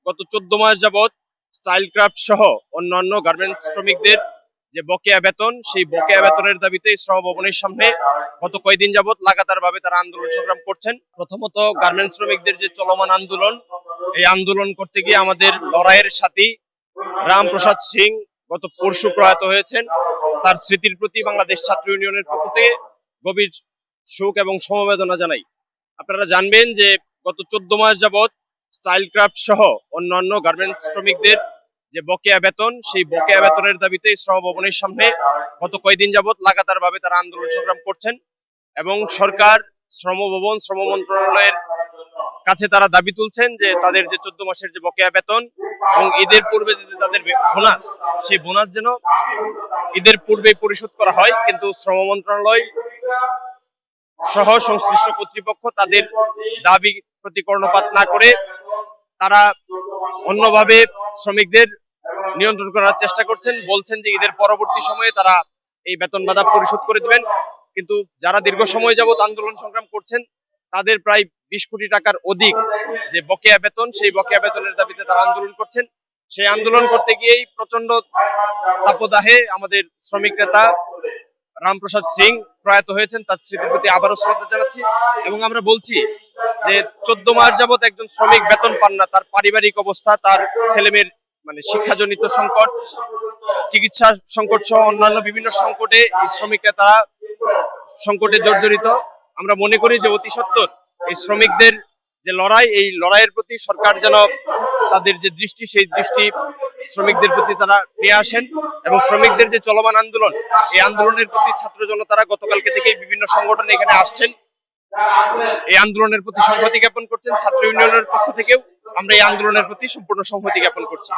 গত 14 মাস যাবৎ style craft সহ অন্যান্য গার্মেন্টস শ্রমিকদের যে বকেয়া বেতন, সেই বকেয়া বেতনের দাবিতে শ্রম ভবনের সামনে গত কয়েকদিন যাবৎ লাগাতার ভাবে তারা আন্দোলন সংগ্রাম করছেন। প্রথমত গার্মেন্টস শ্রমিকদের যে চলমান আন্দোলন, এই আন্দোলন করতে গিয়ে আমাদের লড়াইয়ের সাথী রামপ্রসাদ সিং গত পরশু প্রয়াত হয়েছেন। তার স্মৃতির প্রতি বাংলাদেশ ছাত্র ইউনিয়নের পক্ষ থেকে গভীর শোক এবং সমবেদনা জানাই। আপনারা জানবেন যে গত 14 মাস যাবৎ স্টাইল ক্রাফট সহ অন্যান্য গার্মেন্টস শ্রমিকদের যে বকেয়া বেতন, সেই বকেয়া বেতনের দাবিতে শ্রম ভবনের সামনে গত কয়েকদিন যাবৎ লাগাতার ভাবে তারা আন্দোলন সংগ্রাম করছেন এবং সরকার, শ্রম ভবন, শ্রম মন্ত্রণালয়ের কাছে তারা দাবি তুলছেন যে তাদের যে 14 মাসের যে বকেয়া বেতন এবং ঈদের পূর্বে যে তাদের বোনাস, সেই বোনাস যেন ঈদের পূর্বে পরিশোধ করা হয়। কিন্তু শ্রম মন্ত্রণালয় সহ সংশ্লিষ্ট কর্তৃপক্ষ তাদের দাবি প্রতি কর্ণপাত না করে তারা অন্যভাবে শ্রমিকদের নিয়ন্ত্রণ করার চেষ্টা করছেন। বলছেন যে ঈদের পরবর্তী সময়ে তারা এই বেতন বাধা পরিশোধ করে দিবেন। কিন্তু যারা দীর্ঘ সময় যাবৎ আন্দোলন সংগ্রাম করছেন, তাদের প্রায় 20 কোটি টাকার অধিক যে বকেয়া বেতন, সেই বকেয়া বেতনের দাবিতে তারা আন্দোলন করছেন। সেই আন্দোলন করতে গিয়েই প্রচন্ড তাপদাহে আমাদের শ্রমিক নেতা রামপ্রসাদ সিং প্রয়াত হয়েছেন। তার স্মৃতির প্রতি আবারও শ্রদ্ধা জানাচ্ছি এবং আমরা বলছি যে 14 মাস যাবৎ একজন শ্রমিক বেতন পান না। তার পারিবারিক অবস্থা, তার ছেলেমেয়ের শিক্ষাজনিত সংকট, চিকিৎসা সংকট সহ অন্যান্য বিভিন্ন সংকটে এই শ্রমিকরা তারা সংকটে জর্জরিত। আমরা মনে করি যে অতি সত্বর এই শ্রমিকদের যে লড়াই, এই লড়াইয়ের প্রতি সরকার যেন তাদের যে দৃষ্টি, সেই দৃষ্টি শ্রমিকদের প্রতি তারা নিয়ে আসেন এবং শ্রমিকদের যে চলমান আন্দোলন, এই আন্দোলনের প্রতি ছাত্র জনতারা গতকালকে থেকে বিভিন্ন সংগঠন এখানে আসছেন, এই আন্দোলনের প্রতি সংহতি জ্ঞাপন করছেন। ছাত্র ইউনিয়নের পক্ষ থেকেও আমরা এই আন্দোলনের প্রতি সম্পূর্ণ সংহতি জ্ঞাপন করছি।